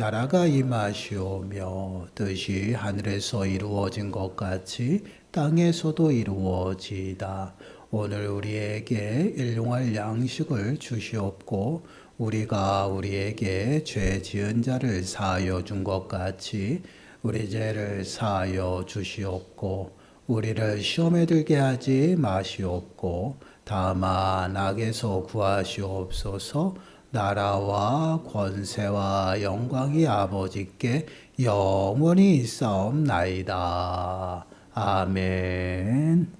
나라가 임하시오며 뜻이 하늘에서 이루어진 것 같이 땅에서도 이루어지이다. 오늘 우리에게 일용할 양식을 주시옵고 우리가 우리에게 죄 지은 자를 사하여 준 것 같이 우리 죄를 사하여 주시옵고 우리를 시험에 들게 하지 마시옵고 다만 악에서 구하시옵소서. 나라와 권세와 영광이 아버지께 영원히 있사옵나이다. 아멘.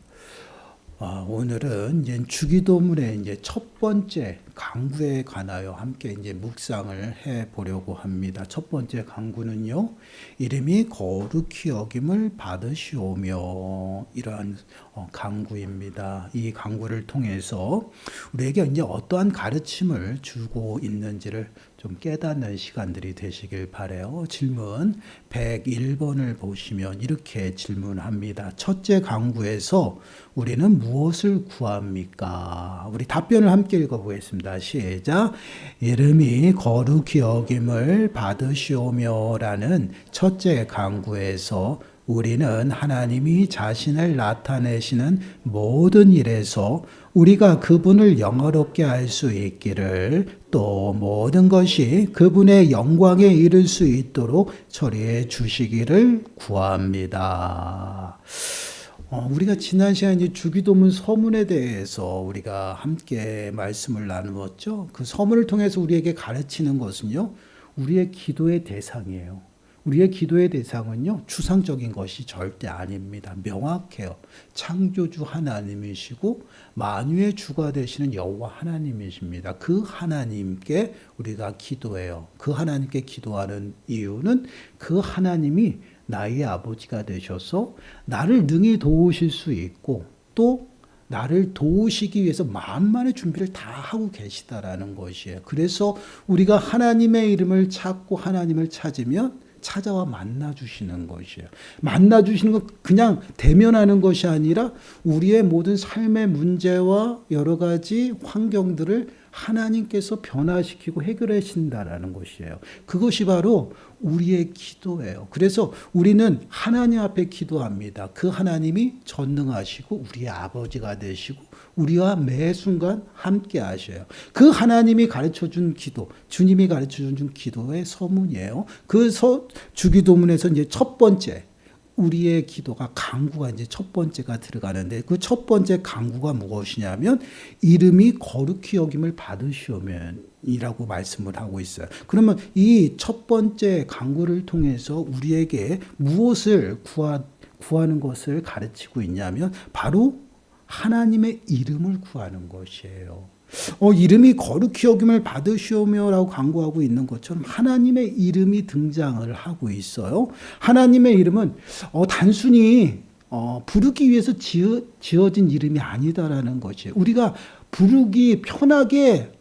오늘은 이제 주기도문의 이제 첫 번째 강구에 관하여 함께 이제 묵상을 해 보려고 합니다. 첫 번째 강구는요, 이름이 거룩히 여김을 받으시오며 이러한 강구입니다. 이 강구를 통해서 우리에게 이제 어떠한 가르침을 주고 있는지를 좀 깨닫는 시간들이 되시길 바라요. 질문 101번을 보시면 이렇게 질문합니다. 첫째 강구에서 우리는 무엇을 구합니까? 우리 답변을 함께 읽어보겠습니다. 시작. 이름이 거룩히 여김을 받으시오며 라는 첫째 강구에서 우리는 하나님이 자신을 나타내시는 모든 일에서 우리가 그분을 영화롭게 할 수 있기를 또 모든 것이 그분의 영광에 이를 수 있도록 처리해 주시기를 구합니다. 우리가 지난 시간에 주기도문 서문에 대해서 우리가 함께 말씀을 나누었죠. 그 서문을 통해서 우리에게 가르치는 것은요, 우리의 기도의 대상이에요. 우리의 기도의 대상은요, 추상적인 것이 절대 아닙니다. 명확해요. 창조주 하나님이시고 만유의 주가 되시는 여호와 하나님이십니다. 그 하나님께 우리가 기도해요. 그 하나님께 기도하는 이유는 그 하나님이 나의 아버지가 되셔서 나를 능히 도우실 수 있고 또 나를 도우시기 위해서 만만의 준비를 다 하고 계시다라는 것이에요. 그래서 우리가 하나님의 이름을 찾고 하나님을 찾으면 찾아와 만나주시는 것이에요. 만나주시는 건 그냥 대면하는 것이 아니라 우리의 모든 삶의 문제와 여러 가지 환경들을 하나님께서 변화시키고 해결해 주신다라는 것이에요. 그것이 바로 우리의 기도예요. 그래서 우리는 하나님 앞에 기도합니다. 그 하나님이 전능하시고 우리의 아버지가 되시고 우리와 매 순간 함께 하셔요. 그 하나님이 가르쳐준 기도, 주님이 가르쳐준 기도의 서문이에요. 그 주기도문에서 이제 첫 번째 우리의 기도가 강구가 이제 첫 번째가 들어가는데 그 첫 번째 강구가 무엇이냐면 이름이 거룩히 여김을 받으시오면이라고 말씀을 하고 있어요. 그러면 이 첫 번째 강구를 통해서 우리에게 무엇을 구하는 것을 가르치고 있냐면 바로 하나님의 이름을 구하는 것이에요. 이름이 거룩히 여김을 받으시오며라고 강구하고 있는 것처럼 하나님의 이름이 등장을 하고 있어요. 하나님의 이름은 단순히 부르기 위해서 지어진 이름이 아니다라는 것이에요. 우리가 부르기 편하게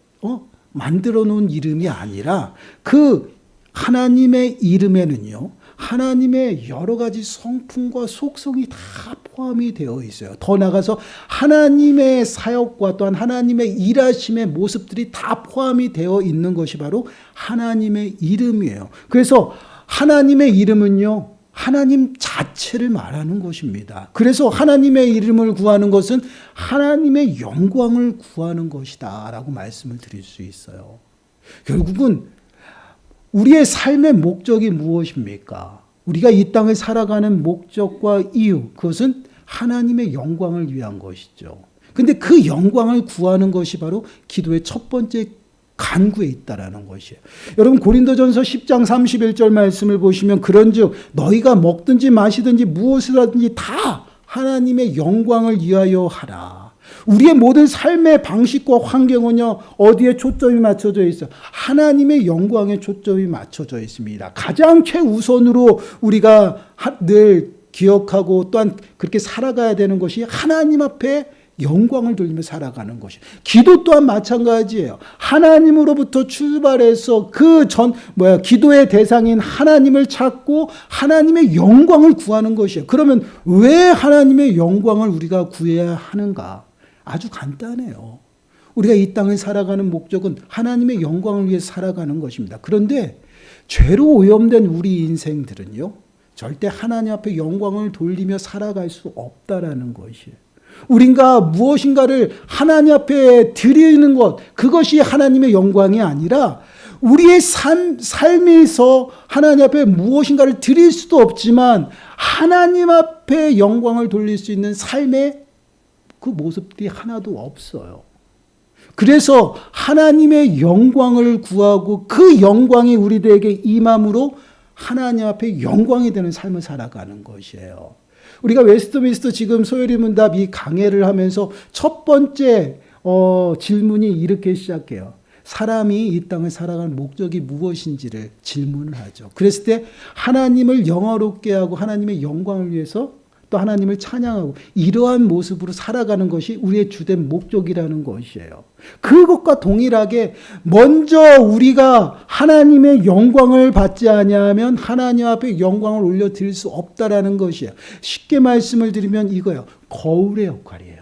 만들어 놓은 이름이 아니라 그 하나님의 이름에는요, 하나님의 여러 가지 성품과 속성이 다 포함이 되어 있어요. 더 나아가서 하나님의 사역과 또한 하나님의 일하심의 모습들이 다 포함이 되어 있는 것이 바로 하나님의 이름이에요. 그래서 하나님의 이름은요, 하나님 자체를 말하는 것입니다. 그래서 하나님의 이름을 구하는 것은 하나님의 영광을 구하는 것이다 라고 말씀을 드릴 수 있어요. 결국은 우리의 삶의 목적이 무엇입니까? 우리가 이 땅을 살아가는 목적과 이유, 그것은 하나님의 영광을 위한 것이죠. 근데 그 영광을 구하는 것이 바로 기도의 첫 번째 간구에 있다라는 것이에요. 여러분 고린도전서 10장 31절 말씀을 보시면 그런즉 너희가 먹든지 마시든지 무엇을 하든지 다 하나님의 영광을 위하여 하라. 우리의 모든 삶의 방식과 환경은요, 어디에 초점이 맞춰져 있어요? 하나님의 영광에 초점이 맞춰져 있습니다. 가장 최우선으로 우리가 늘 기억하고 또한 그렇게 살아가야 되는 것이 하나님 앞에 영광을 돌리며 살아가는 것이. 기도 또한 마찬가지예요. 하나님으로부터 출발해서 기도의 대상인 하나님을 찾고 하나님의 영광을 구하는 것이에요. 그러면 왜 하나님의 영광을 우리가 구해야 하는가? 아주 간단해요. 우리가 이 땅을 살아가는 목적은 하나님의 영광을 위해 살아가는 것입니다. 그런데 죄로 오염된 우리 인생들은요, 절대 하나님 앞에 영광을 돌리며 살아갈 수 없다라는 것이에요. 우리가 무엇인가를 하나님 앞에 드리는 것, 그것이 하나님의 영광이 아니라 우리의 삶에서 하나님 앞에 무엇인가를 드릴 수도 없지만 하나님 앞에 영광을 돌릴 수 있는 삶의 그 모습들이 하나도 없어요. 그래서 하나님의 영광을 구하고 그 영광이 우리들에게 임함으로 하나님 앞에 영광이 되는 삶을 살아가는 것이에요. 우리가 웨스트민스터 지금 소요리 문답 이 강해를 하면서 첫 번째 질문이 이렇게 시작해요. 사람이 이 땅을 살아가는 목적이 무엇인지를 질문을 하죠. 그랬을 때 하나님을 영화롭게 하고 하나님의 영광을 위해서 또 하나님을 찬양하고 이러한 모습으로 살아가는 것이 우리의 주된 목적이라는 것이에요. 그것과 동일하게 먼저 우리가 하나님의 영광을 받지 아니하면 하나님 앞에 영광을 올려드릴 수 없다라는 것이에요. 쉽게 말씀을 드리면 이거예요. 거울의 역할이에요.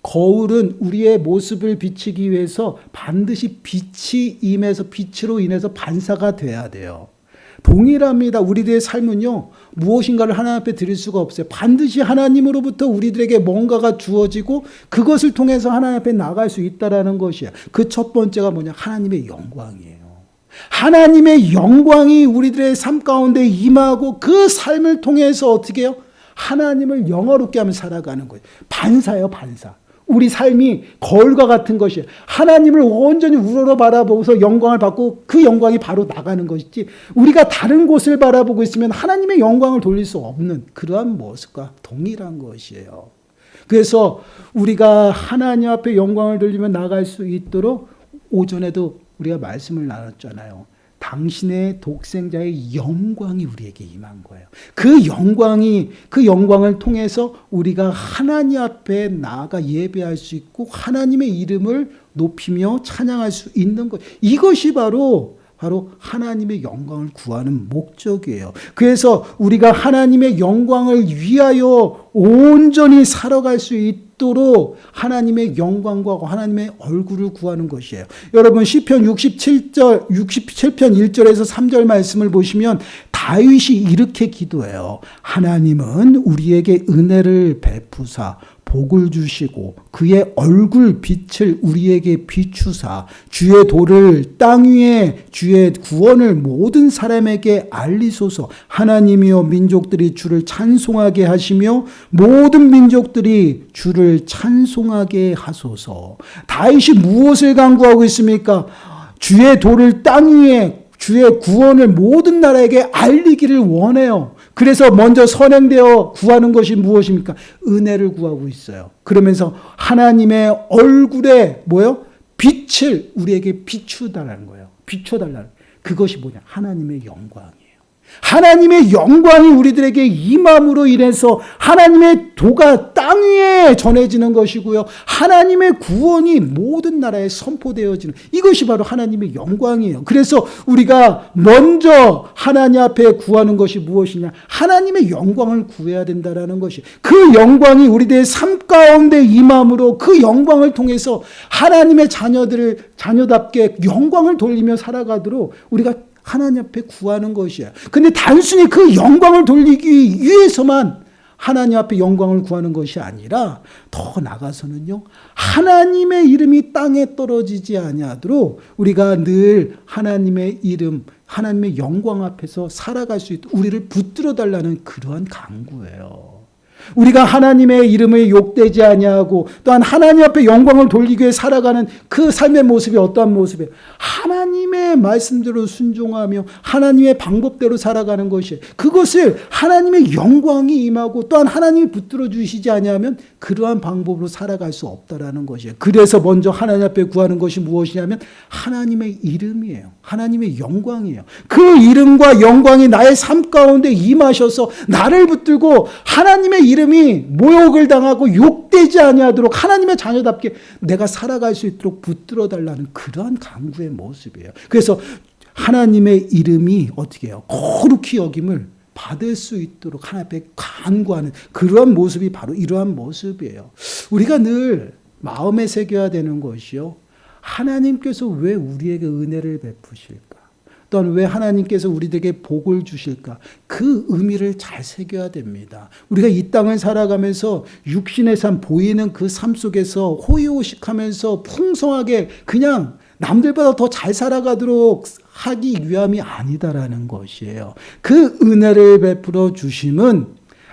거울은 우리의 모습을 비치기 위해서 반드시 빛이 임해서 빛으로 인해서 반사가 돼야 돼요. 동일합니다. 우리들의 삶은요, 무엇인가를 하나님 앞에 드릴 수가 없어요. 반드시 하나님으로부터 우리들에게 뭔가가 주어지고 그것을 통해서 하나님 앞에 나갈 수 있다라는 것이에요. 그 첫 번째가 뭐냐? 하나님의 영광이에요. 하나님의 영광이 우리들의 삶 가운데 임하고 그 삶을 통해서 어떻게 해요? 하나님을 영화롭게 하며 살아가는 거예요. 반사예요, 반사. 우리 삶이 거울과 같은 것이에요. 하나님을 온전히 우러러 바라보고서 영광을 받고 그 영광이 바로 나가는 것이지 우리가 다른 곳을 바라보고 있으면 하나님의 영광을 돌릴 수 없는 그러한 모습과 동일한 것이에요. 그래서 우리가 하나님 앞에 영광을 돌리며 나갈 수 있도록 오전에도 우리가 말씀을 나눴잖아요. 당신의 독생자의 영광이 우리에게 임한 거예요. 그 영광을 통해서 우리가 하나님 앞에 나아가 예배할 수 있고 하나님의 이름을 높이며 찬양할 수 있는 것. 이것이 바로 하나님의 영광을 구하는 목적이에요. 그래서 우리가 하나님의 영광을 위하여 온전히 살아갈 수 있도록 하나님의 영광과 하나님의 얼굴을 구하는 것이에요. 여러분 시편 67편 1절에서 3절 말씀을 보시면 다윗이 이렇게 기도해요. 하나님은 우리에게 은혜를 베푸사 복을 주시고 그의 얼굴 빛을 우리에게 비추사 주의 도를 땅 위에 주의 구원을 모든 사람에게 알리소서. 하나님이여 민족들이 주를 찬송하게 하시며 모든 민족들이 주를 찬송하게 하소서. 다윗이 무엇을 간구하고 있습니까? 주의 도를 땅 위에 주의 구원을 모든 나라에게 알리기를 원해요. 그래서 먼저 선행되어 구하는 것이 무엇입니까? 은혜를 구하고 있어요. 그러면서 하나님의 얼굴에 빛을 우리에게 비추달라는 거예요. 비춰달라는. 그것이 뭐냐? 하나님의 영광이에요. 하나님의 영광이 우리들에게 임함으로 인해서 하나님의 도가 땅 위에 전해지는 것이고요. 하나님의 구원이 모든 나라에 선포되어지는 이것이 바로 하나님의 영광이에요. 그래서 우리가 먼저 하나님 앞에 구하는 것이 무엇이냐? 하나님의 영광을 구해야 된다라는 것이. 그 영광이 우리들의 삶 가운데 임함으로 그 영광을 통해서 하나님의 자녀답게 영광을 돌리며 살아가도록 우리가 하나님 앞에 구하는 것이에요. 근데 단순히 그 영광을 돌리기 위해서만 하나님 앞에 영광을 구하는 것이 아니라 더 나가서는요. 하나님의 이름이 땅에 떨어지지 아니하도록 우리가 늘 하나님의 이름, 하나님의 영광 앞에서 살아갈 수 있도록 우리를 붙들어 달라는 그러한 간구예요. 우리가 하나님의 이름을 욕되지 아니하고 또한 하나님 앞에 영광을 돌리기 위해 살아가는 그 삶의 모습이 어떠한 모습이에요? 하나님의 말씀대로 순종하며 하나님의 방법대로 살아가는 것이에요. 그것을 하나님의 영광이 임하고 또한 하나님이 붙들어 주시지 아니하면 그러한 방법으로 살아갈 수 없다라는 것이에요. 그래서 먼저 하나님 앞에 구하는 것이 무엇이냐면 하나님의 이름이에요. 하나님의 영광이에요. 그 이름과 영광이 나의 삶 가운데 임하셔서 나를 붙들고 하나님의 이름이 모욕을 당하고 욕되지 아니하도록 하나님의 자녀답게 내가 살아갈 수 있도록 붙들어 달라는 그러한 간구의 모습이에요. 그래서 하나님의 이름이 어떻게 해요? 거룩히 여김을 받을 수 있도록 하나님 앞에 간구하는 그러한 모습이 바로 이러한 모습이에요. 우리가 늘 마음에 새겨야 되는 것이요. 하나님께서 왜 우리에게 은혜를 베푸실까? 또한 왜 하나님께서 우리에게 복을 주실까? 그 의미를 잘 새겨야 됩니다. 우리가 이 땅을 살아가면서 육신의 삶, 보이는 그 삶 속에서 호의호식하면서 풍성하게 그냥 남들보다 더 잘 살아가도록 하기 위함이 아니다라는 것이에요. 그 은혜를 베풀어 주심은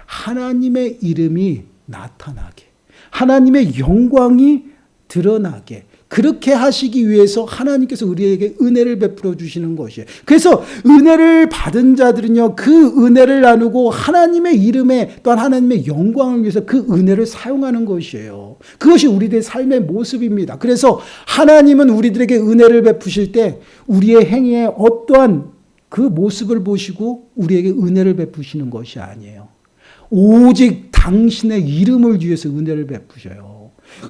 하나님의 이름이 나타나게, 하나님의 영광이 드러나게, 그렇게 하시기 위해서 하나님께서 우리에게 은혜를 베풀어 주시는 것이에요. 그래서 은혜를 받은 자들은요, 그 은혜를 나누고 하나님의 이름에 또한 하나님의 영광을 위해서 그 은혜를 사용하는 것이에요. 그것이 우리들의 삶의 모습입니다. 그래서 하나님은 우리들에게 은혜를 베푸실 때 우리의 행위에 어떠한 그 모습을 보시고 우리에게 은혜를 베푸시는 것이 아니에요. 오직 당신의 이름을 위해서 은혜를 베푸셔요.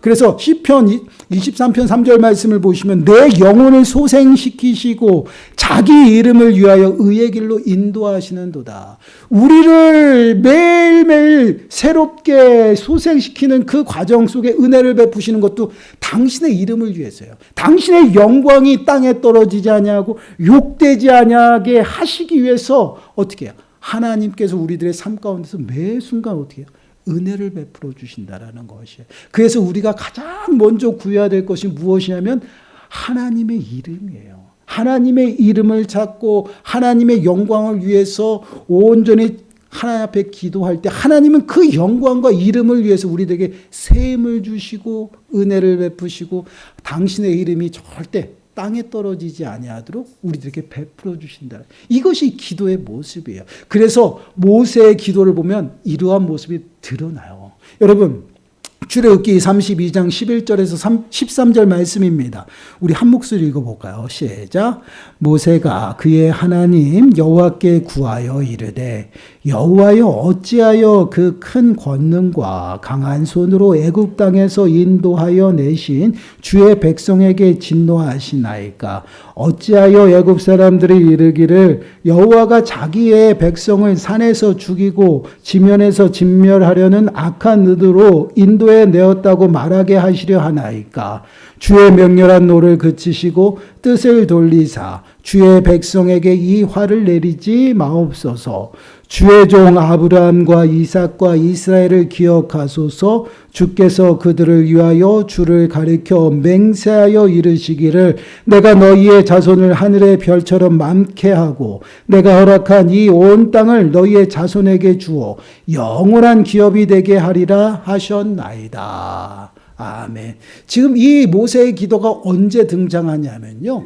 그래서 시편 23편 3절 말씀을 보시면 내 영혼을 소생시키시고 자기 이름을 위하여 의의 길로 인도하시는도다. 우리를 매일매일 새롭게 소생시키는 그 과정 속에 은혜를 베푸시는 것도 당신의 이름을 위해서요. 당신의 영광이 땅에 떨어지지 아니하고 욕되지 아니하게 하시기 위해서 어떻게 해요? 하나님께서 우리들의 삶 가운데서 매 순간 어떻게 해요? 은혜를 베풀어 주신다라는 것이에요. 그래서 우리가 가장 먼저 구해야 될 것이 무엇이냐면 하나님의 이름이에요. 하나님의 이름을 찾고 하나님의 영광을 위해서 온전히 하나님 앞에 기도할 때 하나님은 그 영광과 이름을 위해서 우리에게 세임을 주시고 은혜를 베푸시고 당신의 이름이 절대 땅에 떨어지지 아니하도록 우리들에게 베풀어 주신다. 이것이 기도의 모습이에요. 그래서 모세의 기도를 보면 이러한 모습이 드러나요. 여러분, 출애굽기 32장 11절에서 13절 말씀입니다. 우리 한 목소리 읽어볼까요? 시작. 모세가 그의 하나님 여호와께 구하여 이르되 여호와여 어찌하여 그 큰 권능과 강한 손으로 애굽 땅에서 인도하여 내신 주의 백성에게 진노하시나이까? 어찌하여 애굽 사람들이 이르기를 여호와가 자기의 백성을 산에서 죽이고 지면에서 진멸하려는 악한 의도로 인도해 내었다고 말하게 하시려 하나이까? 주의 명렬한 노를 그치시고 뜻을 돌리사 주의 백성에게 이 화를 내리지 마옵소서. 주의 종 아브라함과 이삭과 이스라엘을 기억하소서. 주께서 그들을 위하여 주를 가리켜 맹세하여 이르시기를 내가 너희의 자손을 하늘의 별처럼 많게 하고 내가 허락한 이 온 땅을 너희의 자손에게 주어 영원한 기업이 되게 하리라 하셨나이다. 아멘. 지금 이 모세의 기도가 언제 등장하냐면요.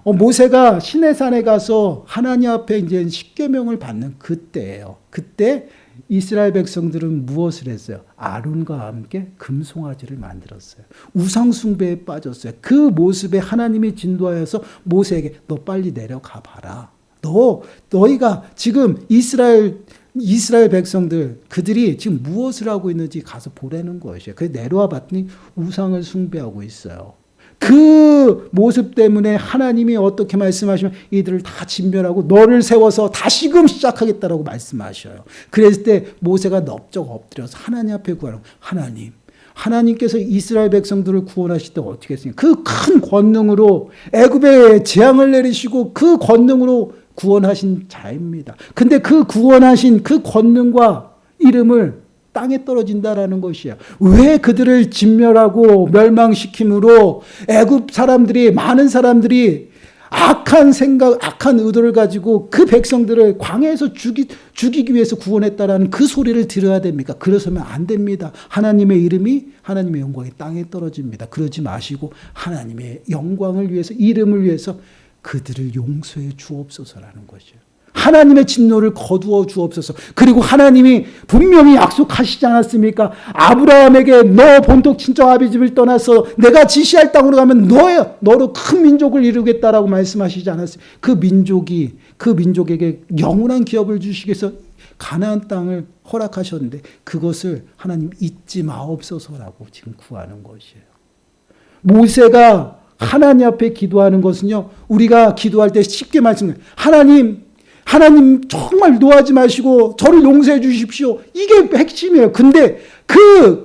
모세가 시내산에 가서 하나님 앞에 이제 십계명을 받는 그때예요. 그때 이스라엘 백성들은 무엇을 했어요? 아론과 함께 금송아지를 만들었어요. 우상 숭배에 빠졌어요. 그 모습에 하나님이 진도하여서 모세에게 너 빨리 내려가 봐라. 너희가 지금 이스라엘 백성들 그들이 지금 무엇을 하고 있는지 가서 보라는 것이에요. 그래서 내려와 봤더니 우상을 숭배하고 있어요. 그 모습 때문에 하나님이 어떻게 말씀하시면 이들을 다 진멸하고 너를 세워서 다시금 시작하겠다라고 말씀하셔요. 그랬을 때 모세가 넙적 엎드려서 하나님 앞에 구하는 하나님께서 이스라엘 백성들을 구원하실 때 어떻게 했습니까? 그 큰 권능으로 애굽에 재앙을 내리시고 그 권능으로 구원하신 자입니다. 근데 그 구원하신 그 권능과 이름을 땅에 떨어진다라는 것이야. 왜 그들을 진멸하고 멸망시킴으로 애굽 사람들이 많은 사람들이 악한 생각, 악한 의도를 가지고 그 백성들을 광야에서 죽이기 위해서 구원했다라는 그 소리를 들어야 됩니까? 그러서는 안 됩니다. 하나님의 이름이 하나님의 영광이 땅에 떨어집니다. 그러지 마시고 하나님의 영광을 위해서 이름을 위해서 그들을 용서해 주옵소서라는 것이에요. 하나님의 진노를 거두어 주옵소서. 그리고 하나님이 분명히 약속하시지 않았습니까? 아브라함에게 너 본토 친정 아비 집을 떠나서 내가 지시할 땅으로 가면 너로 큰 민족을 이루겠다라고 말씀하시지 않았습니까? 그 민족에게 영원한 기업을 주시기 위해서 가나안 땅을 허락하셨는데 그것을 하나님 잊지 마옵소서라고 지금 구하는 것이에요. 모세가 하나님 앞에 기도하는 것은요, 우리가 기도할 때 쉽게 말씀해요. 하나님 정말 노하지 마시고 저를 용서해 주십시오. 이게 핵심이에요. 근데 그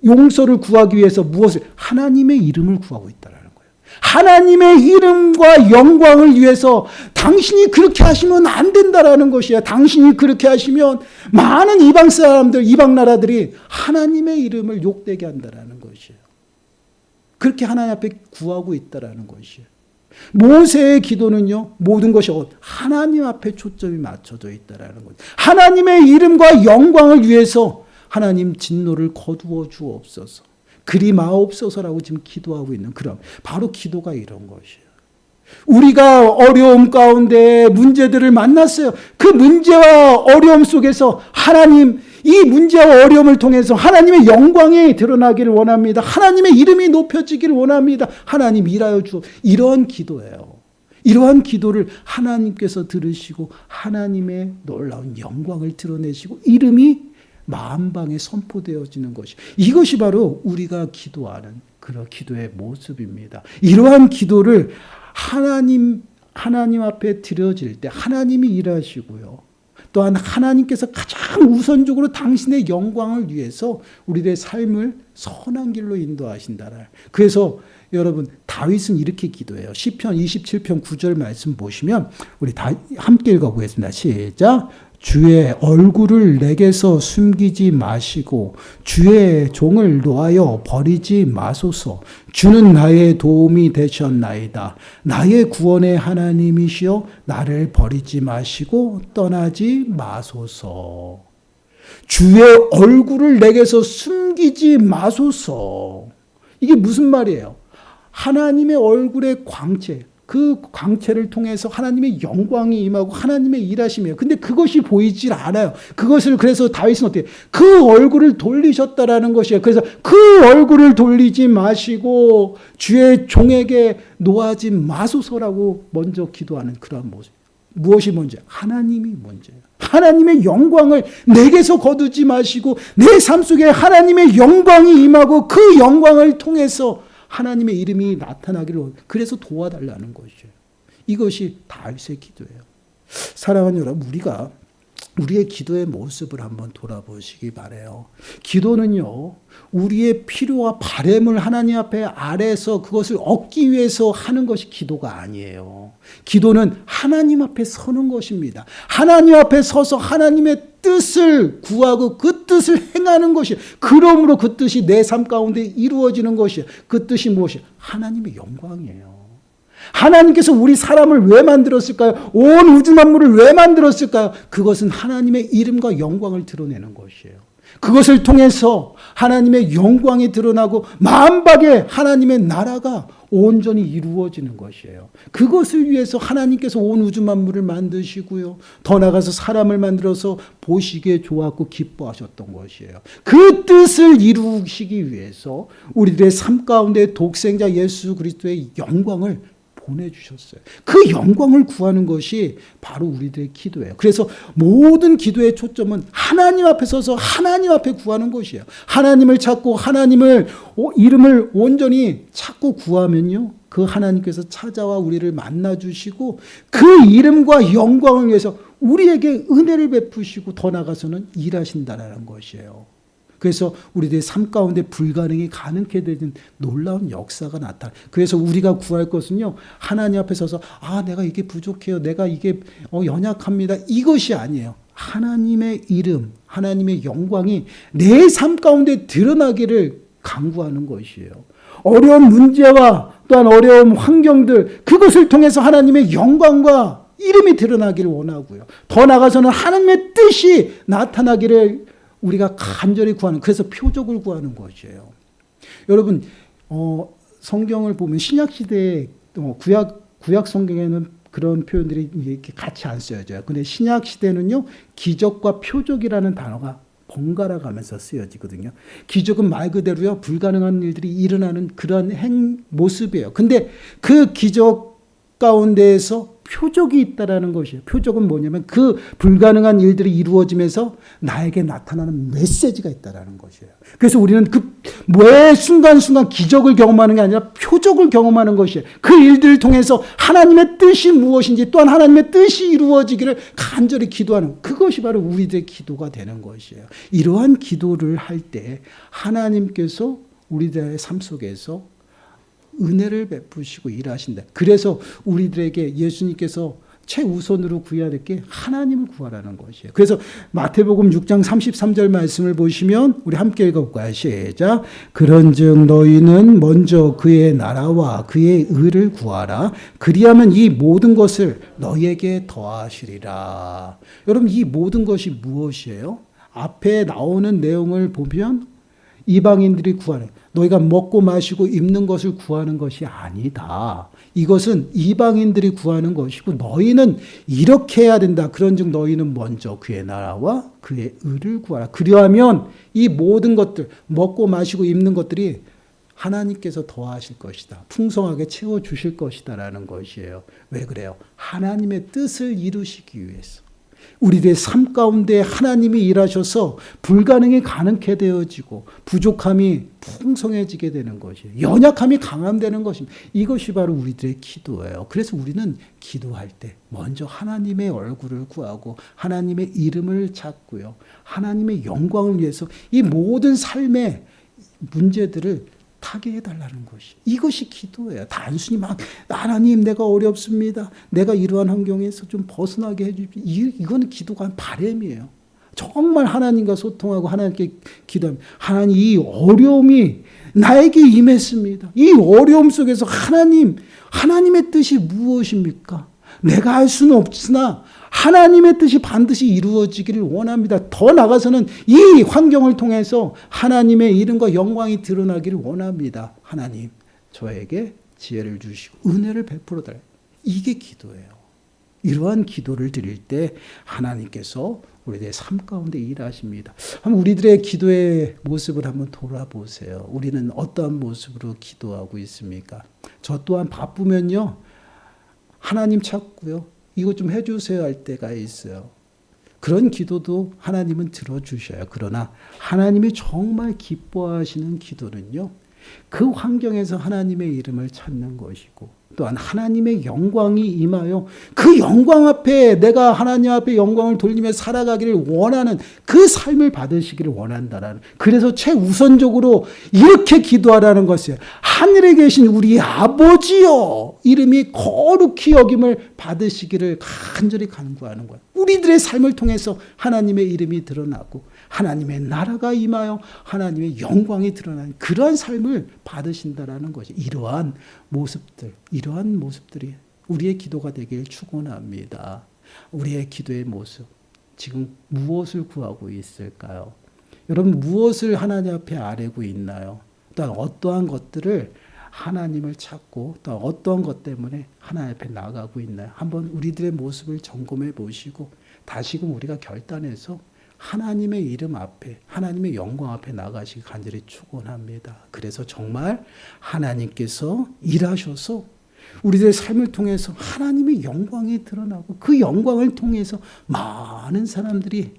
용서를 구하기 위해서 무엇을? 하나님의 이름을 구하고 있다는 거예요. 하나님의 이름과 영광을 위해서 당신이 그렇게 하시면 안 된다라는 것이야. 당신이 그렇게 하시면 많은 이방 사람들, 이방 나라들이 하나님의 이름을 욕되게 한다라는 것이야. 그렇게 하나님 앞에 구하고 있다라는 것이야. 모세의 기도는요, 모든 것이 하나님 앞에 초점이 맞춰져 있다라는 거죠. 하나님의 이름과 영광을 위해서 하나님 진노를 거두어 주옵소서. 그리 마옵소서라고 지금 기도하고 있는 그런 바로 기도가 이런 것이에요. 우리가 어려움 가운데 문제들을 만났어요. 그 문제와 어려움 속에서 하나님, 이 문제와 어려움을 통해서 하나님의 영광이 드러나기를 원합니다. 하나님의 이름이 높여지기를 원합니다. 하나님 일하여 주옵. 이러한 기도예요. 이러한 기도를 하나님께서 들으시고 하나님의 놀라운 영광을 드러내시고 이름이 만방에 선포되어지는 것이, 이것이 바로 우리가 기도하는 그런 기도의 모습입니다. 이러한 기도를 하나님 앞에 드려질 때 하나님이 일하시고요. 또한 하나님께서 가장 우선적으로 당신의 영광을 위해서 우리의 삶을 선한 길로 인도하신다라. 그래서 여러분, 다윗은 이렇게 기도해요. 시편 27편 9절 말씀 보시면 우리 다 함께 읽어보겠습니다. 시작. 주의 얼굴을 내게서 숨기지 마시고 주의 종을 놓아여 버리지 마소서. 주는 나의 도움이 되셨나이다. 나의 구원의 하나님이시여 나를 버리지 마시고 떠나지 마소서. 주의 얼굴을 내게서 숨기지 마소서. 이게 무슨 말이에요? 하나님의 얼굴의 광채, 그 광채를 통해서 하나님의 영광이 임하고 하나님의 일하심이에요. 근데 그것이 보이질 않아요. 그것을 그래서 다윗은 어떻게 그 얼굴을 돌리셨다라는 것이에요. 그래서 그 얼굴을 돌리지 마시고 주의 종에게 놓아지 마소서라고 먼저 기도하는 그런 모습. 무엇이 문제? 하나님이 문제예요. 하나님의 영광을 내게서 거두지 마시고 내 삶 속에 하나님의 영광이 임하고 그 영광을 통해서 하나님의 이름이 나타나기를, 그래서 도와달라는 것이에요. 이것이 다윗의 기도예요. 사랑하는 여러분, 우리가 우리의 기도의 모습을 한번 돌아보시기 바라요. 기도는요, 우리의 필요와 바램을 하나님 앞에 아래서 그것을 얻기 위해서 하는 것이 기도가 아니에요. 기도는 하나님 앞에 서는 것입니다. 하나님 앞에 서서 하나님의 뜻을 구하고 그 뜻을 행하는 것이에요. 그러므로 그 뜻이 내 삶 가운데 이루어지는 것이에요. 그 뜻이 무엇이에요? 하나님의 영광이에요. 하나님께서 우리 사람을 왜 만들었을까요? 온 우주 만물을 왜 만들었을까요? 그것은 하나님의 이름과 영광을 드러내는 것이에요. 그것을 통해서 하나님의 영광이 드러나고 만박에 하나님의 나라가 온전히 이루어지는 것이에요. 그것을 위해서 하나님께서 온 우주 만물을 만드시고요. 더 나아가서 사람을 만들어서 보시기에 좋았고 기뻐하셨던 것이에요. 그 뜻을 이루시기 위해서 우리들의 삶 가운데 독생자 예수 그리스도의 영광을 보내주셨어요. 그 영광을 구하는 것이 바로 우리들의 기도예요. 그래서 모든 기도의 초점은 하나님 앞에 서서 하나님 앞에 구하는 것이에요. 하나님을 찾고 하나님을 이름을 온전히 찾고 구하면요, 그 하나님께서 찾아와 우리를 만나주시고 그 이름과 영광을 위해서 우리에게 은혜를 베푸시고 더 나아가서는 일하신다는 것이에요. 그래서 우리들의 삶 가운데 불가능이 가능케 되는 놀라운 역사가 나타나. 그래서 우리가 구할 것은요, 하나님 앞에 서서 내가 이게 부족해요. 내가 이게 연약합니다. 이것이 아니에요. 하나님의 이름, 하나님의 영광이 내 삶 가운데 드러나기를 간구하는 것이에요. 어려운 문제와 또한 어려운 환경들, 그것을 통해서 하나님의 영광과 이름이 드러나기를 원하고요. 더 나아가서는 하나님의 뜻이 나타나기를 우리가 간절히 구하는, 그래서 표적을 구하는 것이에요. 여러분, 성경을 보면 신약시대에 구약 성경에는 그런 표현들이 이렇게 같이 안 쓰여져요. 근데 신약시대는요, 기적과 표적이라는 단어가 번갈아 가면서 쓰여지거든요. 기적은 말 그대로요, 불가능한 일들이 일어나는 그런 모습이에요. 근데 그 기적 가운데에서 표적이 있다라는 것이에요. 표적은 뭐냐면 그 불가능한 일들이 이루어지면서 나에게 나타나는 메시지가 있다라는 것이에요. 그래서 우리는 매 순간순간 기적을 경험하는 게 아니라 표적을 경험하는 것이에요. 그 일들을 통해서 하나님의 뜻이 무엇인지 또한 하나님의 뜻이 이루어지기를 간절히 기도하는, 그것이 바로 우리들의 기도가 되는 것이에요. 이러한 기도를 할 때 하나님께서 우리들의 삶 속에서 은혜를 베푸시고 일하신다. 그래서 우리들에게 예수님께서 최우선으로 구해야 될 게 하나님을 구하라는 것이에요. 그래서 마태복음 6장 33절 말씀을 보시면 우리 함께 읽어볼까요? 시작. 그런즉 너희는 먼저 그의 나라와 그의 의를 구하라. 그리하면 이 모든 것을 너희에게 더하시리라. 여러분, 이 모든 것이 무엇이에요? 앞에 나오는 내용을 보면 이방인들이 구하는, 너희가 먹고 마시고 입는 것을 구하는 것이 아니다. 이것은 이방인들이 구하는 것이고 너희는 이렇게 해야 된다. 그런즉 너희는 먼저 그의 나라와 그의 의를 구하라. 그리하면 이 모든 것들, 먹고 마시고 입는 것들이 하나님께서 더하실 것이다. 풍성하게 채워주실 것이다라는 것이에요. 왜 그래요? 하나님의 뜻을 이루시기 위해서. 우리들의 삶 가운데 하나님이 일하셔서 불가능이 가능케 되어지고 부족함이 풍성해지게 되는 것이에요. 연약함이 강함되는 것입니다. 이것이 바로 우리들의 기도예요. 그래서 우리는 기도할 때 먼저 하나님의 얼굴을 구하고 하나님의 이름을 찾고요. 하나님의 영광을 위해서 이 모든 삶의 문제들을 타게 해달라는 것이, 이것이 기도예요. 단순히 막 하나님 내가 어렵습니다, 내가 이러한 환경에서 좀 벗어나게 해주십시오, 이거는 기도가 아니라 바람이에요. 정말 하나님과 소통하고 하나님께 기도하면 하나님 이 어려움이 나에게 임했습니다. 이 어려움 속에서 하나님의 뜻이 무엇입니까? 내가 할 수는 없으나 하나님의 뜻이 반드시 이루어지기를 원합니다. 더 나아가서는 이 환경을 통해서 하나님의 이름과 영광이 드러나기를 원합니다. 하나님, 저에게 지혜를 주시고 은혜를 베풀어 달라요. 이게 기도예요. 이러한 기도를 드릴 때 하나님께서 우리들의 삶 가운데 일하십니다. 한번 우리들의 기도의 모습을 한번 돌아보세요. 우리는 어떠한 모습으로 기도하고 있습니까? 저 또한 바쁘면요, 하나님 찾고요, 이거 좀 해주세요 할 때가 있어요. 그런 기도도 하나님은 들어주셔요. 그러나 하나님이 정말 기뻐하시는 기도는요, 그 환경에서 하나님의 이름을 찾는 것이고 또한 하나님의 영광이 임하여 그 영광 앞에 내가 하나님 앞에 영광을 돌리며 살아가기를 원하는 그 삶을 받으시기를 원한다라는, 그래서 최우선적으로 이렇게 기도하라는 것이에요. 하늘에 계신 우리 아버지여, 이름이 거룩히 여김을 받으시기를 간절히 간구하는 거예요. 우리들의 삶을 통해서 하나님의 이름이 드러나고 하나님의 나라가 임하여 하나님의 영광이 드러나는 그러한 삶을 받으신다라는 것이, 이러한 모습들이 우리의 기도가 되길 축원합니다. 우리의 기도의 모습, 지금 무엇을 구하고 있을까요? 여러분, 무엇을 하나님 앞에 아뢰고 있나요? 또한 어떠한 것들을 하나님을 찾고 또 어떠한 것 때문에 하나님 앞에 나가고 있나요? 한번 우리들의 모습을 점검해 보시고 다시금 우리가 결단해서 하나님의 이름 앞에, 하나님의 영광 앞에 나가시기 간절히 축원합니다. 그래서 정말 하나님께서 일하셔서 우리들의 삶을 통해서 하나님의 영광이 드러나고 그 영광을 통해서 많은 사람들이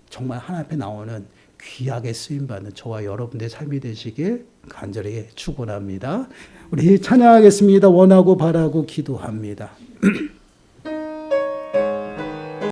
정말 하나님 앞에 나오는 귀하게 쓰임받는 저와 여러분들의 삶이 되시길 간절히 축원합니다. 우리 찬양하겠습니다. 원하고 바라고 기도합니다.